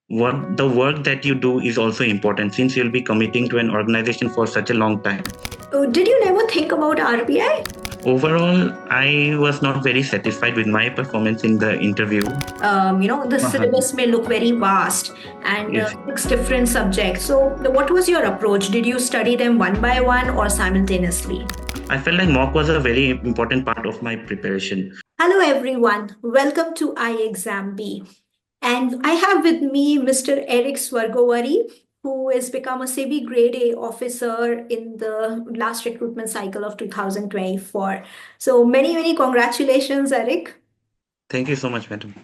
what the work that you do is also important since you'll be committing to an organization for such a long time. Did you never think about RBI? Overall, I was not very satisfied with my performance in the interview. The syllabus may look very vast and Yes, six different subjects. So, what was your approach? Did you study them one by one or simultaneously? I felt like mock was a very important part of my preparation. Hello, everyone. Welcome to ixamBee. And I have with me Mr. Eric Swargowari, who has become a SEBI Grade A officer in the last recruitment cycle of 2024. So, many congratulations, Eric. Thank you so much, madam.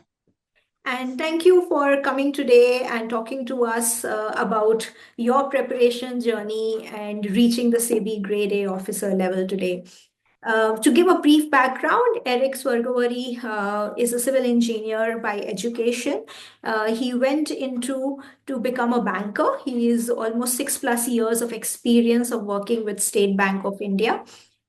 And thank you for coming today and talking to us about your preparation journey and reaching the SEBI Grade A officer level today. To give a brief background, Eric Swargowari is a civil engineer by education. He went into to become a banker. He is almost 6+ years of experience of working with State Bank of India.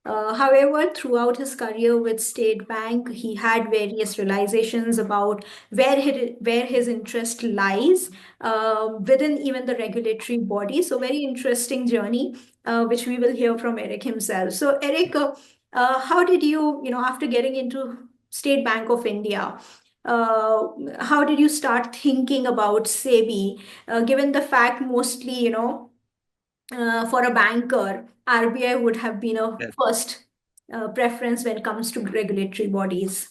However, throughout his career with State Bank, he had various realizations about where his interest lies within even the regulatory body. So, very interesting journey, which we will hear from Eric himself. So, Eric, how did you, after getting into State Bank of India, how did you start thinking about SEBI, given the fact mostly, for a banker, RBI would have been a Yeah. first preference when it comes to regulatory bodies.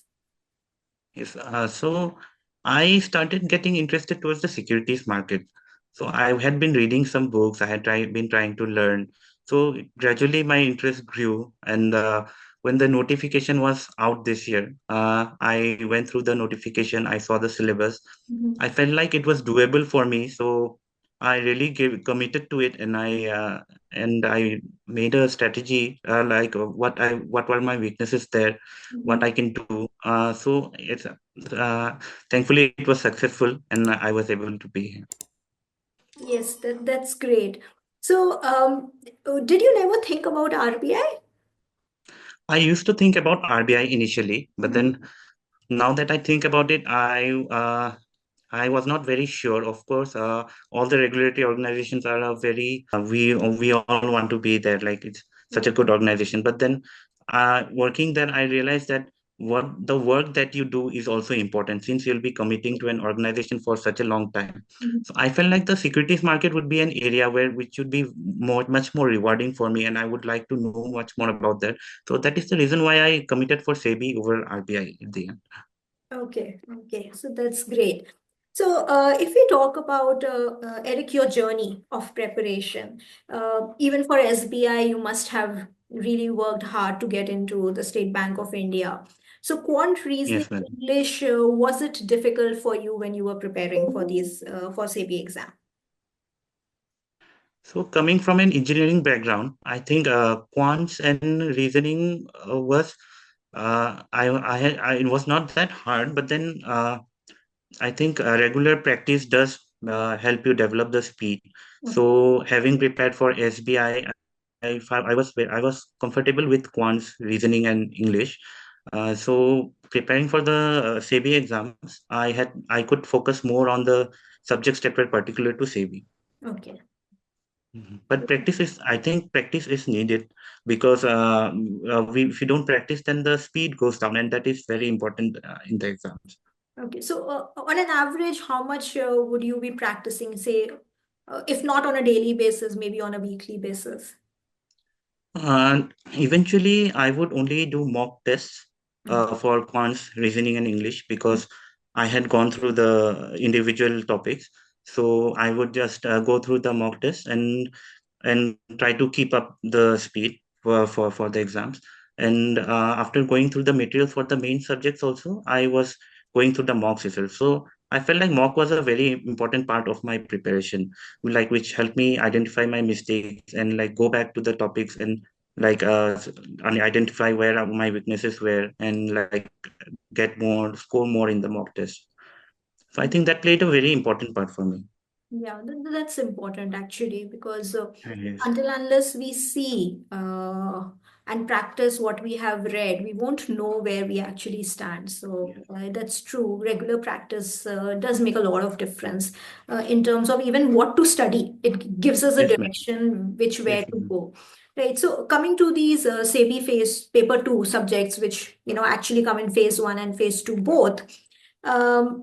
Yes, so I started getting interested towards the securities market. So I had been reading some books. I had been trying to learn. So gradually my interest grew, and when the notification was out this year, I went through the notification. I saw the syllabus. Mhm. I felt like it was doable for me. So I really committed to it, and I made a strategy what were my weaknesses there, what Mhm. I can do. So it's thankfully it was successful, and I was able to be here. Yes, that's great. So, did you never think about RBI? I used to think about RBI initially, but then now that I think about it, I was not very sure. Of course, all the regulatory organizations are a very we all want to be there. Like it's such a good organization. But then, working there, I realized that what the work that you do is also important since you'll be committing to an organization for such a long time. Mhm. So I felt like the securities market would be an area where which would be much more rewarding for me, and I would like to know much more about that. So that is the reason why I committed for SEBI over RBI at the end. Okay, so that's great. So, if we talk about Eric, your journey of preparation, even for SBI, you must have really worked hard to get into the State Bank of India. So, quant reasoning Yes, madam. English, was it difficult for you when you were preparing for these for SEBI exam? So coming from an engineering background, I think quants and reasoning was it was not that hard, but then I think regular practice does help you develop the speed. Okay. So having prepared for SBI, I was comfortable with quants, reasoning, and English. So preparing for the SEBI exams, I could focus more on the subjects that were particular to SEBI. Okay. Mhm. But I think practice is needed because if you don't practice, then the speed goes down, and that is very important in the exams. Okay. So, on an average, how much would you be practicing, say, if not on a daily basis, maybe on a weekly basis? Eventually, I would only do mock tests Okay. for quants, reasoning, and English because I had gone through the individual topics. So I would just go through the mock tests and try to keep up the speed for the exams. And after going through the material for the main subjects, also I was going through the mocks itself. So I felt like mock was a very important part of my preparation, like which helped me identify my mistakes and like go back to the topics and like and identify where my weaknesses were and like get more score more in the mock test. So I think that played a very important part for me. Yeah, that's important actually because Yes. until unless we see and practice what we have read, we won't know where we actually stand. So Yes, that's true. Regular practice does make a lot of difference in terms of even what to study. It gives us a yes, ma'am. direction which Yes, where to ma'am. go. Right. So coming to these SEBI phase paper two subjects, which actually come in phase one and phase two both. How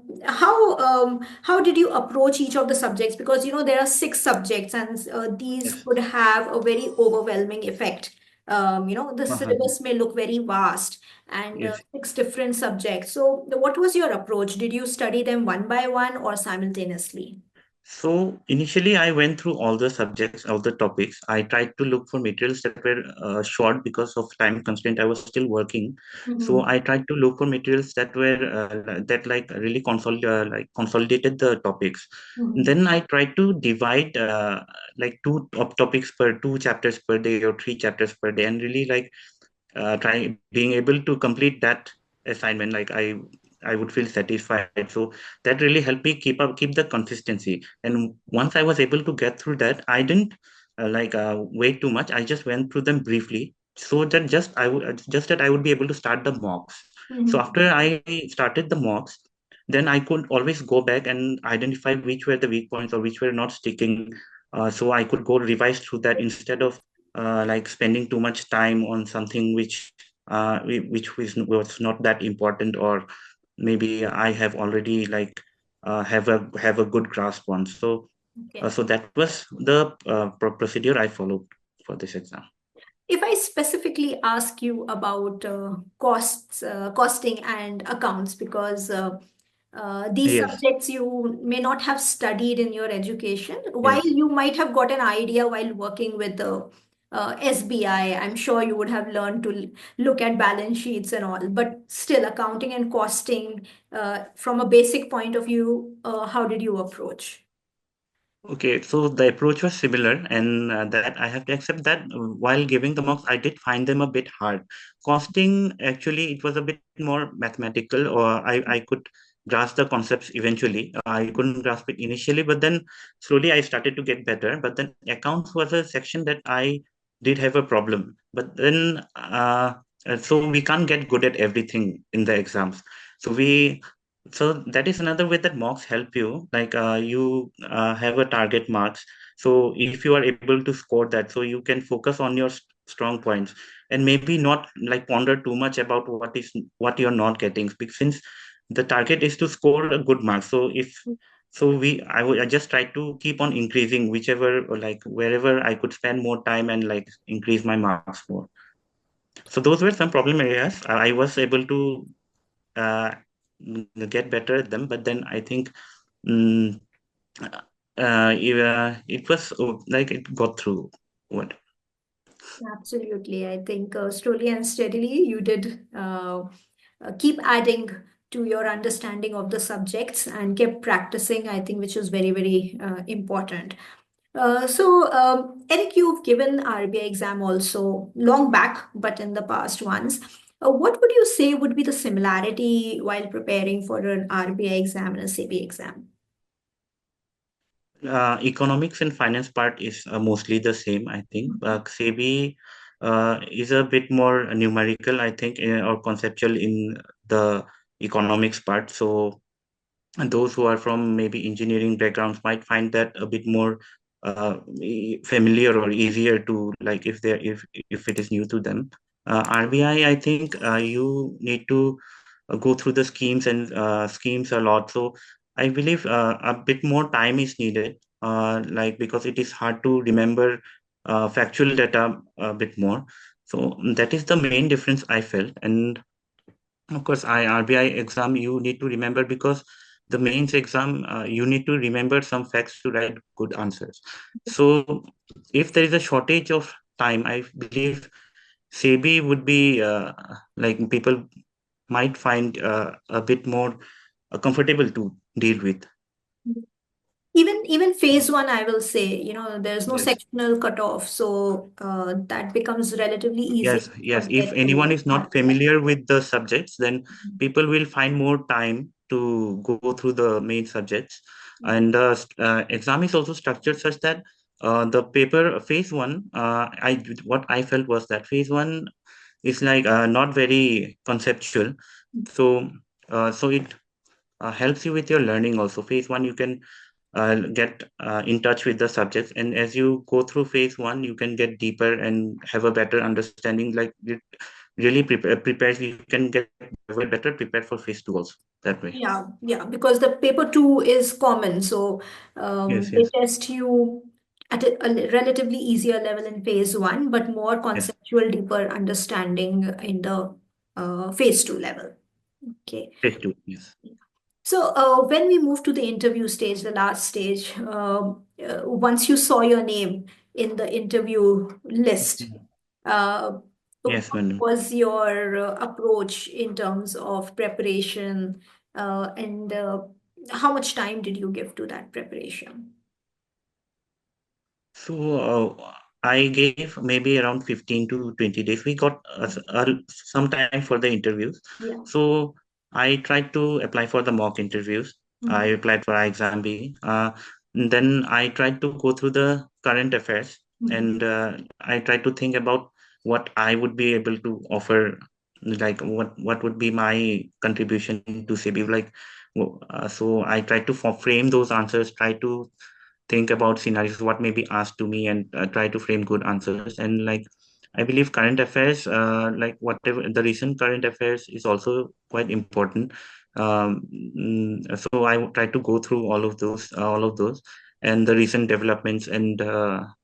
did you approach each of the subjects? Because there are six subjects, and these Yes. could have a very overwhelming effect. The Uh-huh. syllabus may look very vast, and Yes. six different subjects. So, what was your approach? Did you study them one by one or simultaneously? So initially, I went through all the subjects, all the topics. I tried to look for materials that were short because of time constraint. I was still working, so Mm-hmm. I tried to look for materials that were that like really consolidated the topics. Mm-hmm. Then I tried to divide like topics per two chapters per day or three chapters per day, and really like try being able to complete that assignment. Like I would feel satisfied. So that really helped me keep the consistency. And once I was able to get through that, I didn't wait too much. I just went through them briefly, so that just that I would be able to start the mocks. So Mm-hmm. after I started the mocks, then I could always go back and identify which were the weak points or which were not sticking. So I could go revise through that instead of like spending too much time on something was not that important, or maybe I have already have a good grasp on. So Okay. so that was the procedure I followed for this exam. If I specifically ask you about costing and accounts, because these Yes, subjects you may not have studied in your education, while yes. you might have got an idea while working with the SBI, I'm sure you would have learned to look at balance sheets and all, but still, accounting and costing, from a basic point of view, how did you approach? Okay, so the approach was similar, and that I have to accept that while giving the mocks, I did find them a bit hard. Costing, actually, it was a bit more mathematical, or I could grasp the concepts eventually. I couldn't grasp it initially, but then slowly I started to get better. But then accounts was a section that I did have a problem. But then, so we can't get good at everything in the exams. So we so that is another way that mocks help you. Like you have a target marks. So if you are able to score that, so you can focus on your strong points and maybe not like ponder too much about what you're not getting. Since the target is to score a good mark. So if so we I just try to keep on increasing whichever or like wherever I could spend more time and like increase my marks more. So those were some problem areas. I was able to uh, get better at them. But then I think mm, it was like it got through. What? Absolutely. I think slowly and steadily you did keep adding to your understanding of the subjects and kept practicing, I think, which is very, very important. Eric, you've given RBI exam also long back, but in the past ones. What would you say would be the similarity while preparing for an RBI exam and a SEBI exam? Economics and finance part is mostly the same, I think. SEBI is a bit more numerical, I think, or conceptual in the economics part. So and those who are from maybe engineering backgrounds might find that a bit more familiar or easier to like if it is new to them. RBI, I think you need to go through the schemes and schemes a lot. So I believe a bit more time is needed, like because it is hard to remember factual data a bit more. So that is the main difference I felt. And of course, RBI exam you need to remember because the mains exam you need to remember some facts to write good answers. So if there is a shortage of time, I believe SEBI would be like people might find a bit more comfortable to deal with. Even phase one, I will say, there's no Yes. sectional cutoff, so that becomes relatively easy Yes, yes. If compared anyone to is not RBI. familiar with the subjects, then people will find more time to go through the main subjects. And the exam is also structured such that the paper phase one, I what I felt was that phase one is like not very conceptual. So so it helps you with your learning also. Phase one, you can get in touch with the subjects, and as you go through phase one, you can get deeper and have a better understanding. Like it really prepares. You can get way better prepared for phase two also that way. Yeah, yeah, because the paper two is common. So Yes, they yes, test you at a relatively easier level in phase one, but more yes. conceptual, deeper understanding in the phase two level. Okay. Phase two, yes. So when we move to the interview stage, the last stage, once you saw your name in the interview list, Mhm. uh, what Yes, madam. was your approach in terms of preparation, and how much time did you give to that preparation? So I gave maybe around 15 to 20 days. We got some time for the interviews. Yeah. So I tried to apply for the mock interviews. I Mhm. applied for ixamBee. Then I tried to go through the current affairs, Mhm. and I tried to think about what I would be able to offer, like what would be my contribution to SEBI. Like, so I tried to frame those answers, try to think about scenarios what may be asked to me, and try to frame good answers. And like I believe current affairs, like whatever the recent current affairs is also quite important. So I would try to go through all of those and the recent developments and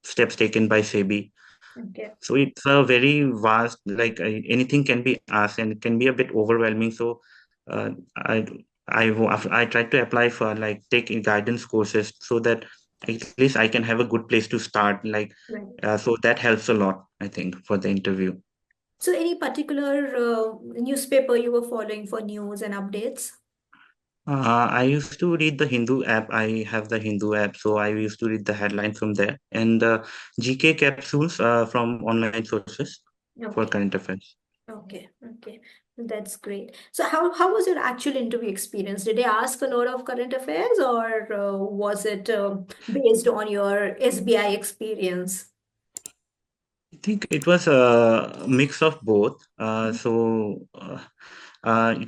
steps taken by SEBI. Okay. So it's a very vast, like anything can be asked and it can be a bit overwhelming. So uh, I I tried to apply for like take guidance courses so that at least I can have a good place to start. Like Right. so that helps a lot, I think, for the interview. So any particular newspaper you were following for news and updates? I used to read the Hindu app. I have the Hindu app, so I used to read the headlines from there and GK capsules from online sources for Okay. current affairs. Okay, okay. That's great. So how was your actual interview experience? Did they ask a lot of current affairs, or was it based on your SBI experience? I think it was a mix of both. It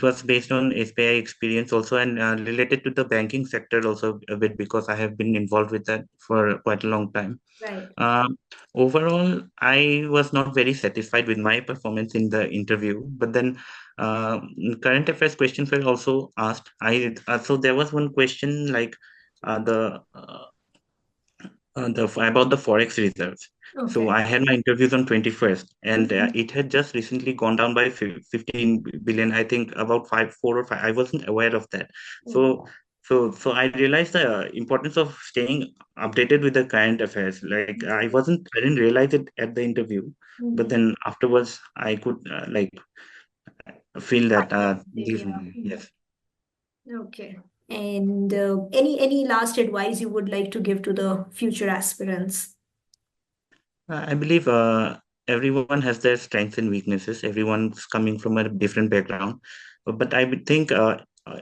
was based on SBI experience also and related to the banking sector also a bit because I have been involved with that for quite a long time. Right. Um, Overall, I was not very satisfied with my performance in the interview, but then uh, current affairs questions were also asked. So there was one question like the about the forex reserves. So Okay. I had my interviews on 21st, and Mhm. it had just recently gone down by 15 billion. I think about 4 or 5. I wasn't aware of that. Okay. So I realized the importance of staying updated with the current affairs. Like I didn't realize it at the interview, but Mhm. then afterwards I could like feel that these Yeah. Mhm. yes. Okay. And any last advice you would like to give to the future aspirants? I believe everyone has their strengths and weaknesses. Everyone's coming from a different background, but I would think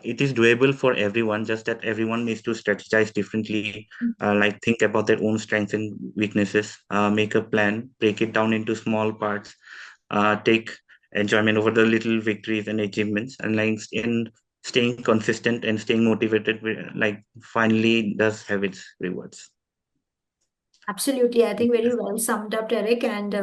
it is doable for everyone. Just that everyone needs to strategize differently, like think about their own strengths and weaknesses, make a plan, break it down into small parts, take enjoyment over the little victories and achievements, and like in staying consistent and staying motivated, like finally does have its rewards. Absolutely. I think very well summed up, Derek. And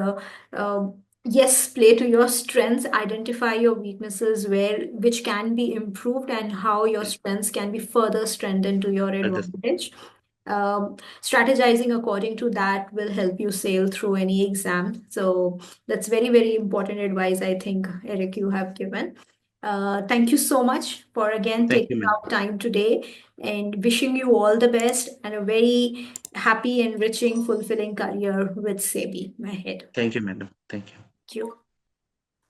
yes, play to your strengths, identify your weaknesses where which can be improved, and how your strengths can be further strengthened to your That's advantage. Strategizing according to that will help you sail through any exam. So that's very, very important advice, I think, Eric, you have given. Thank you so much for again Thank taking you, man. out time today, and wishing you all the best and a very happy, enriching, fulfilling career with SEBI ahead. Thank you, madam. Thank you. Thank you.